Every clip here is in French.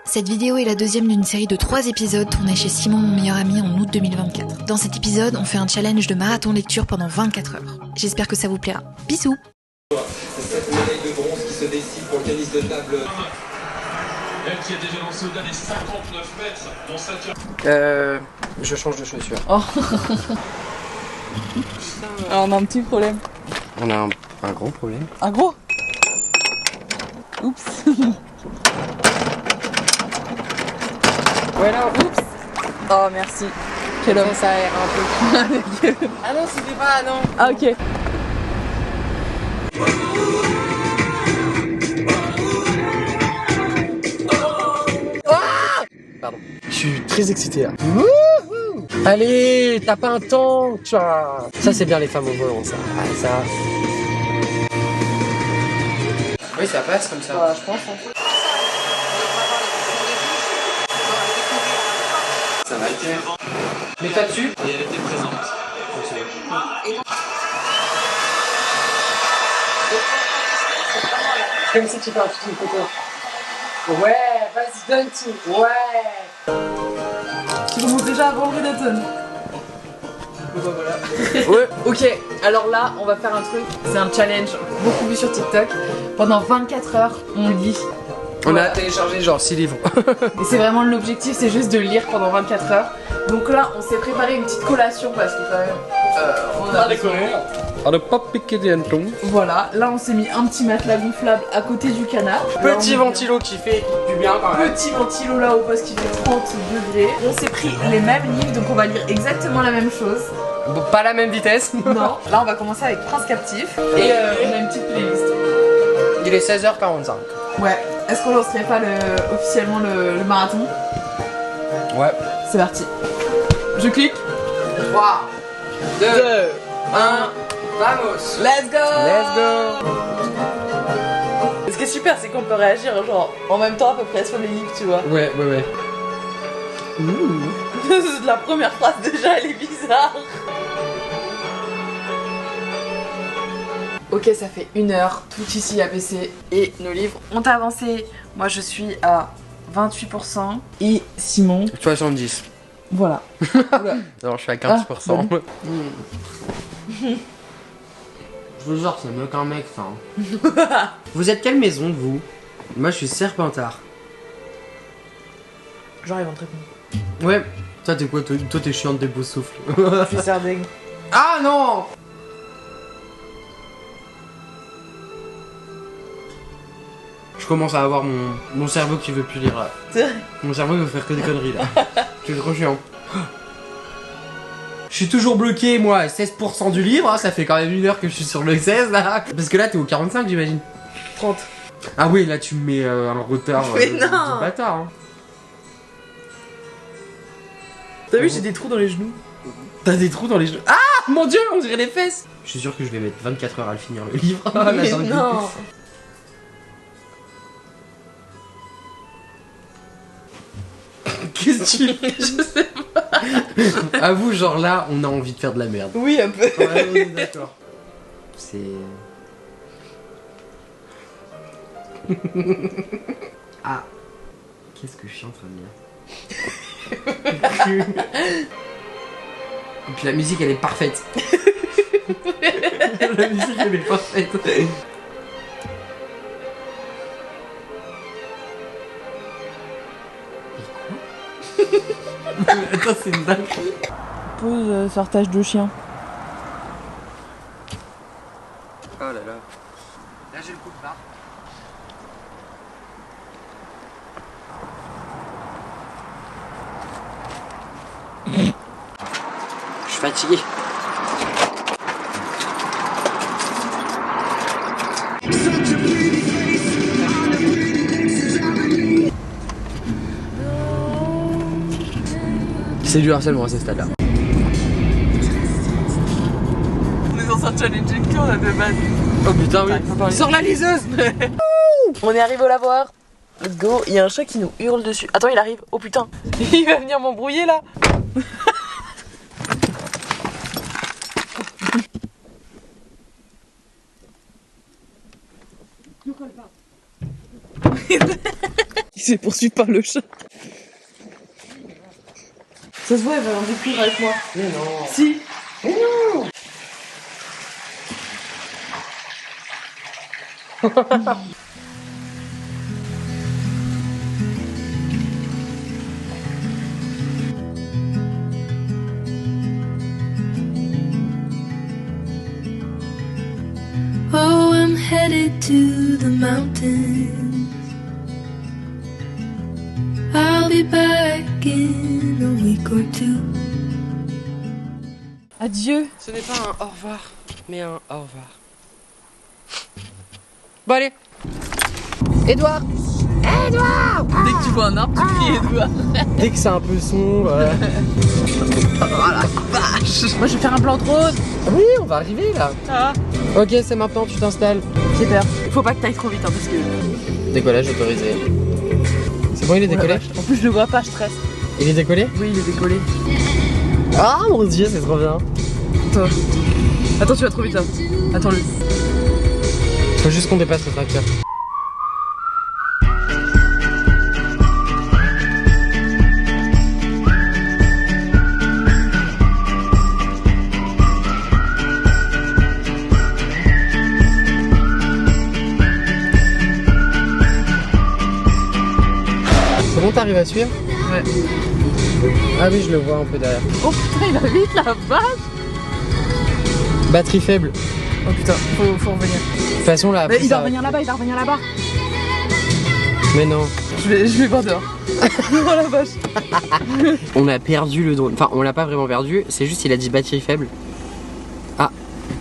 Cette vidéo est la deuxième d'une série de 3 épisodes tournés chez Simon, mon meilleur ami, en août 2024. Dans cet épisode, on fait un challenge de marathon lecture pendant 24 heures. J'espère que ça vous plaira. Bisous. Cette médaille de bronze qui se dessine pour le tennis de table. Elle qui a déjà lancé au-delà des 59 mètres dans sa... Je change de chaussures. Oh. Alors on a un petit problème. On a un gros problème. Un gros. Oups. Voilà, oups. Oh merci. Quel homme. ça aère un peu. Ah non, c'était pas, non. Ah ok. Pardon. Je suis très excité là. Wouhou. Allez, t'as pas un temps, tu vois. Ça c'est bien les femmes au volant, ça. Ah, ça. Oui, ça passe comme ça. Ouais, je pense. Hein. Ça va être. Mets-toi dessus. Et elle était présente. Comme si tu fais une photo. Ouais, vas-y, donne tout. Ouais. Tu commences déjà avant le Redaton. Voilà. Ouais, ok. Alors là, on va faire un truc. C'est un challenge beaucoup vu sur TikTok. Pendant 24 heures, on lit. On a téléchargé genre 6 livres. Et c'est vraiment l'objectif, c'est juste de lire pendant 24 heures. Donc là, on s'est préparé une petite collation parce que quand même, on a décoré. On n'a pas piqué des hannetons. Voilà, là on s'est mis un petit matelas gonflable à côté du canapé. Petit ventilo qui fait du bien quand même. Petit ventilo là-haut parce qu'il fait 30 degrés. On s'est pris les mêmes livres, donc on va lire exactement la même chose. Bon, pas la même vitesse. Non. Là on va commencer avec Prince Captif. Et on a une petite playlist. Il est 16h45. Ouais. Est-ce qu'on lancerait pas officiellement le marathon? Ouais. C'est parti. Je clique. 3, 2, 1, vamos. Let's go. Let's go. Ce qui est super, c'est qu'on peut réagir genre en même temps à peu près sur les livres, tu vois. Ouais. La première phrase déjà, elle est bizarre. Ok, ça fait 1 heure, tout ici a baissé et nos livres ont avancé. Moi je suis à 28% et Simon... 70. Voilà. Alors je suis à 15%. Ah, Je vous jure, c'est mieux qu'un mec, enfin. Vous êtes quelle maison, vous? Moi je suis Serpentard. Genre ils vont te répondre. Ouais. Toi t'es quoi? Toi t'es chiant des beaux souffles. Je suis Sardaigne. Ah non! Je commence à avoir mon cerveau qui veut plus lire là. C'est vrai. Mon cerveau veut faire que des conneries là. C'est trop chiant. Je suis toujours bloqué moi à 16% du livre, hein, ça fait quand même 1 heure que je suis sur le 16 là. Parce que là t'es au 45 j'imagine. 30. Ah oui là tu me mets un retard Mais de non. bâtard. Hein. T'as vu, j'ai des trous dans les genoux. T'as des trous dans les genoux. Ah mon dieu, on dirait les fesses. Je suis sûr que je vais mettre 24 heures à le finir le livre. Mais non. Qu'est-ce que tu fais? Je sais pas. Avoue, genre là, on a envie de faire de la merde. Oui, un peu. Ouais, on est d'accord. C'est... Ah. Qu'est-ce que je suis en train de dire? Et puis la musique, elle est parfaite. La musique, elle est parfaite. Attends, c'est une dingue. Pause sortage de chien. Oh là là. Là, j'ai le coup de barre. Je suis fatigué. C'est du harcèlement à ce stade-là. On est dans un challenge qui on a de base. Oh putain oui. Sors la liseuse. On est arrivé au lavoir. Let's go. Il y a un chat qui nous hurle dessus. Attends, il arrive. Oh putain. Il va venir m'embrouiller là. Il s'est poursuivi par le chat. Ça se voit, elle va en découvrir avec moi. Mais non. Si. Mais non. Oh, I'm headed to the mountains. I'll be back in a week or two. Adieu. Ce n'est pas un au revoir, mais un au revoir. Bon allez. Edouard. Edouard. Dès que tu vois un arbre, tu cries Edouard. Dès que c'est un peu sombre. Oh la vache. Moi je vais faire un blanc de rose. Oui, on va arriver là. Ah. Ok, c'est maintenant, tu t'installes. J'ai peur. Faut pas que t'ailles trop vite hein, parce que... Décollage autorisé. C'est bon, il est décollé? En plus je le vois pas, je stresse. Il est décollé? Oui, il est décollé. Ah mon dieu, c'est trop bien. Attends, tu vas trop vite là. Attends-le. Faut juste qu'on dépasse le tracteur. C'est bon, t'arrives à suivre? Ouais. Ah oui, je le vois un peu derrière. Oh putain, il va vite la vache. Batterie faible. Oh putain, faut revenir. De toute façon là. Mais après, il va ça- revenir là-bas, il va revenir là-bas. Mais non. Je vais voir dehors. Oh la vache. On a perdu le drone. Enfin, on l'a pas vraiment perdu. C'est juste il a dit batterie faible. Ah.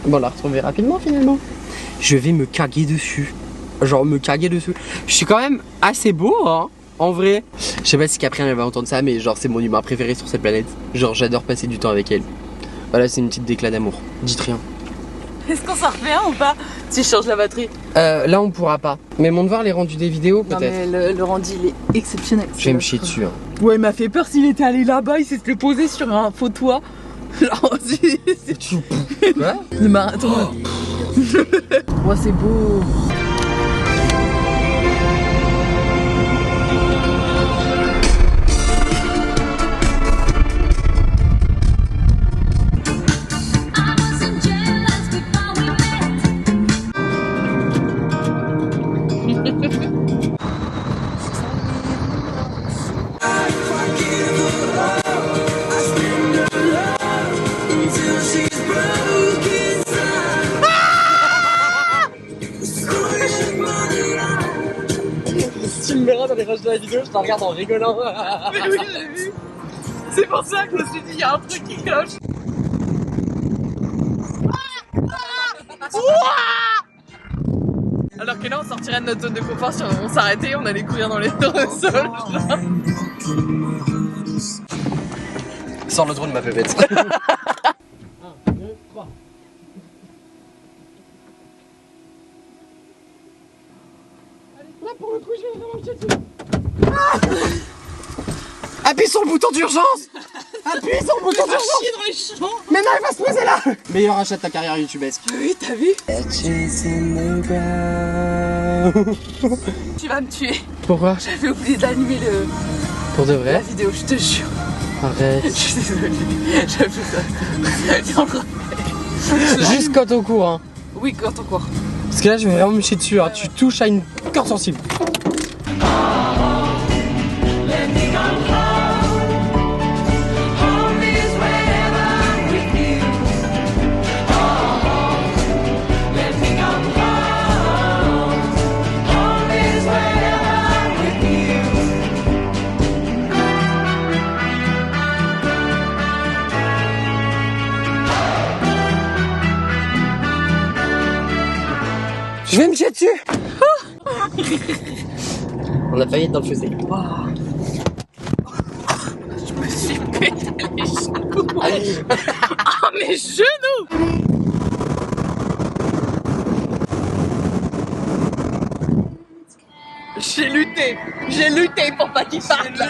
Bon, on l'a retrouvé rapidement finalement. Je vais me caguer dessus. Genre me caguer dessus. Je suis quand même assez beau, hein. En vrai. Je sais pas si Capriane elle va entendre ça, mais genre c'est mon humain préféré sur cette planète. Genre j'adore passer du temps avec elle. Voilà, c'est une petite déclat d'amour. Dites rien. Est-ce qu'on s'en refait un ou pas? Si je change la batterie. Là on pourra pas. Mais mon devoir les rendus des vidéos Non peut-être. mais le rendu il est exceptionnel. Je vais me chier dessus. Hein. Ouais, il m'a fait peur s'il était allé là-bas, il s'est posé sur un faux toit. Genre, c'est Quoi? le marathon. Ouais, c'est beau. Tu me verras dans les rushs de la vidéo, je te regarde en rigolant. Mais oui, j'ai vu. C'est pour ça que je me suis dit, il y a un truc qui cloche. Alors que là, on sortirait de notre zone de confort si on s'arrêtait, on allait courir dans les sols. Sors le drone de ma pépette. Là pour le coup, je vais vraiment me chier dessus. Appuie sur le bouton d'urgence. Appuie sur le bouton d'urgence. Chier dans les champs. Mais non, il va se poser là. Meilleur achat de ta carrière youtubesque. Oui, t'as vu? Tu vas me tuer. Pourquoi? J'avais oublié d'allumer Pour de la vrai? vidéo, je te jure. Arrête. Je suis désolée. J'avais ça. Juste quand on court, hein. Oui, quand on court. Parce que là, je vais vraiment me chier dessus. Hein. Tu touches à une corde sensible. Je vais me chier dessus. On a failli être dans le fossé. Je me suis pété les genoux. Oh, mes genoux. J'ai lutté pour pas qu'il parte là.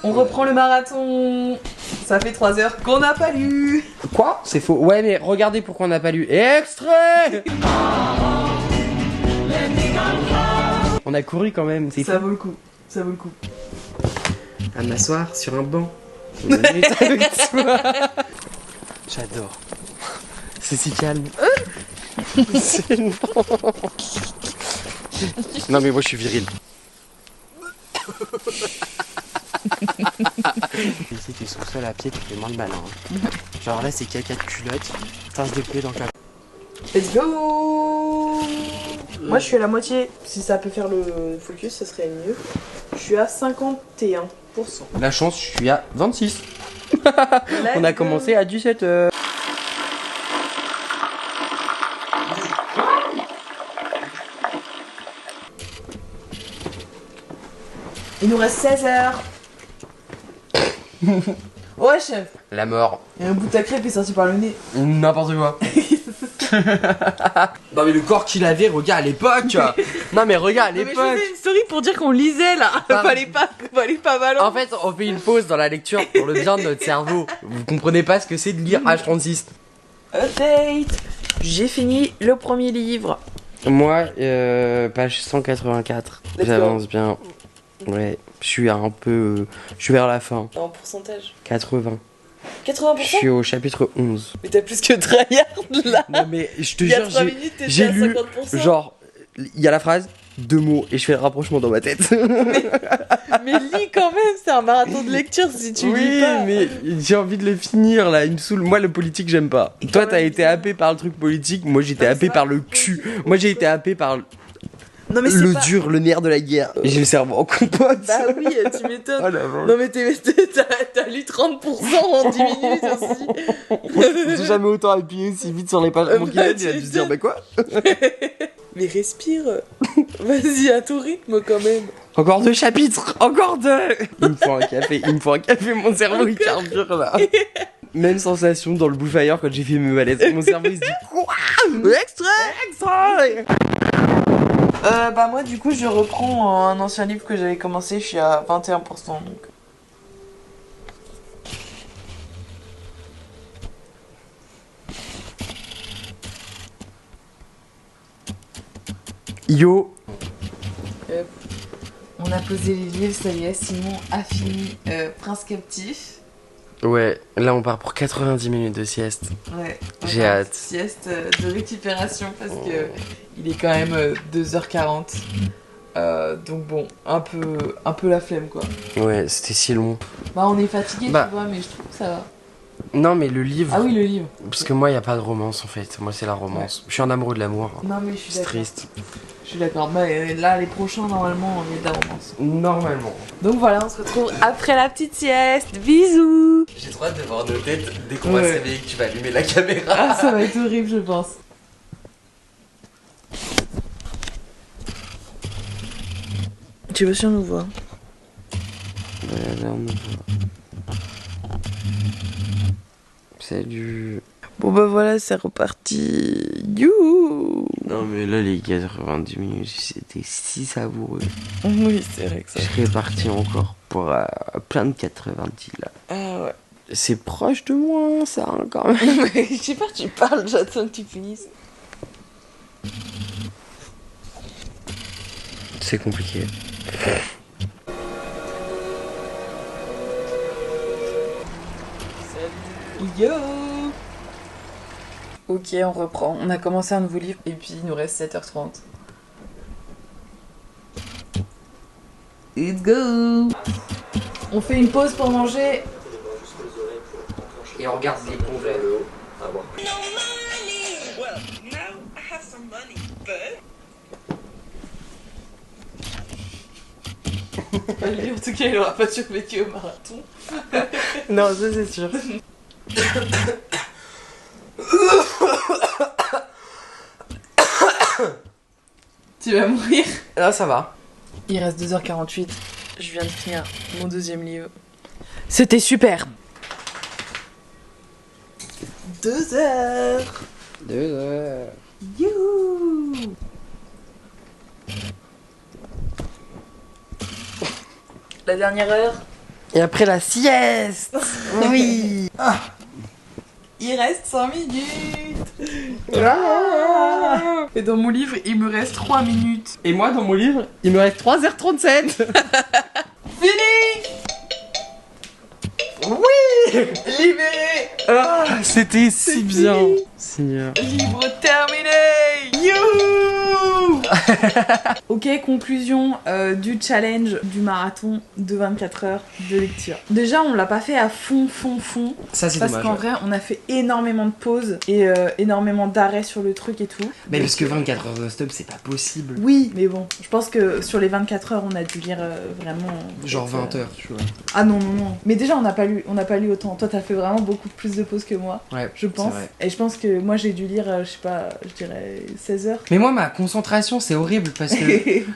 On reprend le marathon. Ça fait 3 heures qu'on n'a pas lu. Quoi? C'est faux. Ouais, mais regardez pourquoi on n'a pas lu. Extrait. On a couru quand même, c'est Ça fou. vaut le coup. Ça vaut le coup. À m'asseoir sur un banc. Une minute avec toi. J'adore. C'est si calme. C'est non. Non mais moi je suis viril. Ici t'es sur le sol à pied, tu fais moins le malin. Hein. Genre là c'est caca de culotte, tasse de pied dans le cap. Let's go. Moi je suis à la moitié. Si ça peut faire le focus, ça serait mieux. Je suis à 51%. La chance, je suis à 26. On a commencé à 17h. Il nous reste 16 heures. Ouais chef. La mort. Et un bout de ta crêpe est sorti par le nez. N'importe quoi. Non mais le corps qu'il avait, regarde à l'époque. Non mais regarde à Non, mais je l'époque. faisais une story pour dire qu'on lisait là. Fallait pas mal. En fait, on fait une pause dans la lecture pour le bien de notre cerveau. Vous comprenez pas ce que c'est de lire H36. Update. J'ai fini le premier livre. Moi, page 184. Let's J'avance bien. Ouais, je suis un peu... je suis vers la fin. En pourcentage. 80. 80%. Je suis au chapitre 11. Mais t'as plus que tryhard là. Non mais je te Il y a jure, 3 minutes, t'étais j'ai à lu 50%. genre, il y a la phrase, 2 mots, et je fais le rapprochement dans ma tête. Mais lis quand même, c'est un marathon de lecture si tu lis Oui, pas. mais j'ai envie de le finir là, il me saoule. Moi, le politique, j'aime pas. Toi, t'as été happé par le truc politique, moi j'étais Non, happé c'est par pas le cul. Moi, j'ai été happé par Non mais c'est le pas... dur, le nerf de la guerre. J'ai le cerveau en compote. Bah oui, tu m'étonnes. Oh la vache. Non mais t'as lu 30% en 10 minutes aussi. J'ai jamais autant appuyé aussi vite sur les pages. Mon guide, il a dû se dire, mais quoi? Mais respire. Vas-y, à ton rythme quand même. Encore 2 chapitres, encore 2. Il me faut un café, mon cerveau il carbure là. Même sensation dans le bullfire quand j'ai fait mes malaises. Mon cerveau il se dit quoi? Extrait. Bah moi du coup je reprends un ancien livre que j'avais commencé, je suis à 21% donc. Yo. On a posé les livres, ça y est, Simon a fini Prince Captif. Ouais, là on part pour 90 minutes de sieste. Ouais. J'ai On a une hâte. petite sieste de récupération parce que il est quand même 2h40. Donc bon, un peu la flemme quoi. Ouais, c'était si long. Bah on est fatigué Bah. tu vois, mais je trouve que ça va. Non mais le livre, Ah oui le livre. parce que moi il y a pas de romance en fait. Moi c'est la romance. Je suis un amoureux de l'amour. Non mais je suis C'est d'accord. triste. Je suis d'accord. Bah là les prochains normalement il y a de la romance. Normalement. Donc voilà, on se retrouve après la petite sieste. Bisous. J'ai trop hâte de voir nos têtes dès qu'on Ouais. va s'éveiller que tu vas allumer la caméra. Ah ça va être horrible je pense. Tu veux sur nous voir? Salut. Bon bah voilà, c'est reparti. Youhou. Non mais là les 90 minutes c'était si savoureux. Oui, c'est vrai que ça. Je serais parti encore pour plein de 90 là. Ah ouais. C'est proche de moi ça hein, quand même. Mais je sais pas, tu parles, j'attends que tu finisses. C'est compliqué. Yo. Ok, on reprend. On a commencé un nouveau livre et puis il nous reste 7h30. Let's go. On fait une pause pour manger. Et on regarde les congés. Lui, en tout cas, il aura pas survécu au marathon. Non ça c'est sûr. Tu vas mourir. Là ça va. Il reste 2h48. Je viens de finir mon deuxième livre. C'était super. 2 heures. 2 heures. Youhou. la dernière heure. Et après la sieste. Oui. Ah. Il reste 5 minutes. Ah. Et dans mon livre, il me reste 3 minutes. Et moi, dans mon livre, il me reste 3h37. Fini. Oui. Libéré. Ah, c'était si bien. Seigneur. Livre terminé. Youhou. Ok, conclusion du challenge du marathon de 24 heures de lecture. Déjà, on l'a pas fait à fond. Ça, c'est parce dommage. qu'en vrai, on a fait énormément de pauses et énormément d'arrêts sur le truc et tout. Mais parce que 24 heures de stop, c'est pas possible. Oui, mais bon, je pense que sur les 24 heures, on a dû lire vraiment... Genre 20 heures, tu vois. Ah non. Mais déjà, on n'a pas lu autant. Toi, t'as fait vraiment beaucoup plus de pauses que moi, Ouais, je pense. c'est vrai. Et je pense que moi, j'ai dû lire, je sais pas, je dirais 16 heures. Mais moi, ma concentration, c'est horrible parce que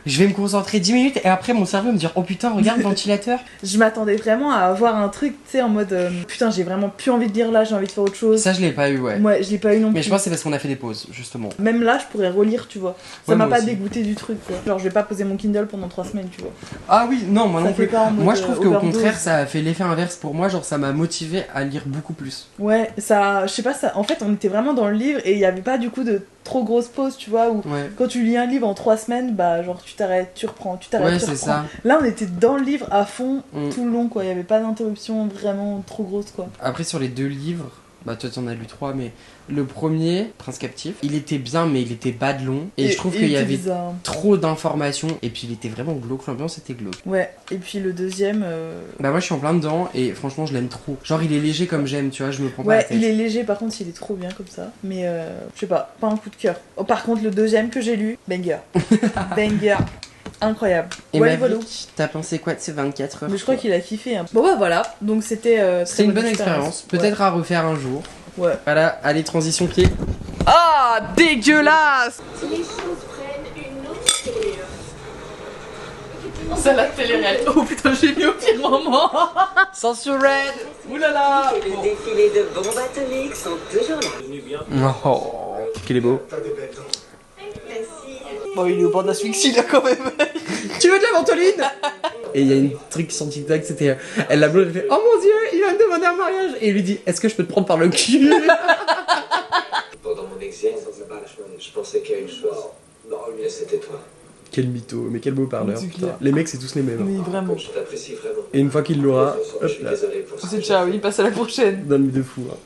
je vais me concentrer 10 minutes et après, mon cerveau me dire oh putain, regarde le ventilateur. Je m'attendais vraiment à avoir un truc, tu sais, en mode putain, j'ai vraiment plus envie de lire là, j'ai envie de faire autre chose. Ça, je l'ai pas eu, ouais. Ouais, je l'ai pas eu non plus. Mais je pense que c'est parce qu'on a fait des pauses, justement. Même là, je pourrais relire, tu vois. Ça Ouais, m'a moi pas aussi. dégoûté du truc, quoi. Genre, je vais pas poser mon Kindle pendant 3 semaines, tu vois. Ah oui, non, moi Ça non fait plus. pas en mode, Moi, je trouve qu'au overdose. contraire, ça a fait l'effet inverse pour moi. Genre, ça m'a motivé à lire beaucoup plus. Ouais, ça, je sais pas, ça. En fait, on était vraiment dans le livre et il y avait pas du coup de trop grosses pauses, tu vois, où Ouais. quand tu lis un livre en 3 semaines, bah, genre, tu t'arrêtes, tu reprends, tu t'arrêtes, Ouais, tu c'est reprends. ça. Là, on était dans le livre à fond Mm. tout le long, quoi. Il y avait pas d'interruption vraiment trop grosse, quoi. Après, sur les 2 livres, bah toi, t'en as lu 3, mais le premier, Prince Captif, il était bien, mais il était bas de long. Et je trouve qu'il y était avait bizarre. trop d'informations. Et puis, il était vraiment glauque. L'ambiance était glauque. Ouais, et puis le deuxième. Bah, moi, je suis en plein dedans et franchement, je l'aime trop. Genre, il est léger comme j'aime, tu vois, je me prends pas la Ouais, tête. il est léger, par contre, il est trop bien comme ça. Mais je sais pas un coup de cœur. Oh, par contre, le deuxième que j'ai lu, banger. Banger. Incroyable. Et Voilà, Maverick, voilà. t'as pensé quoi de ces 24 heures? Mais je crois qu'il a kiffé. Hein. Bon, bah voilà. Donc c'était. C'était une bonne expérience. Peut-être à refaire un jour. Ouais. Voilà, allez, transition pied. Ah, dégueulasse! Les choses prennent une autre tournure. Ça la télé-réalité. Oh putain, j'ai mis au pire moment. Censure Red. Oulala. Et le défilé de bombes atomiques sont toujours là. Oh, qu'il est beau. Bon, il est au bord de l'asphyxie là quand même. Tu veux de la ventoline? Et il y a une truc sur TikTok, c'était elle l'a blonde, elle fait oh mon dieu, il va me demander un mariage. Et il lui dit est-ce que je peux te prendre par le cul? Pendant mon exil, je pensais qu'il y a une chose. Et c'était toi. Quel mytho, mais quel beau parleur. C'est clair. Les mecs, c'est tous les mêmes. Oui, vraiment. Je t'apprécie vraiment. Et une fois qu'il l'aura, Je hop suis là, désolé pour ça. C'est ciao, il passe à la prochaine. donne-lui de fou. Hein.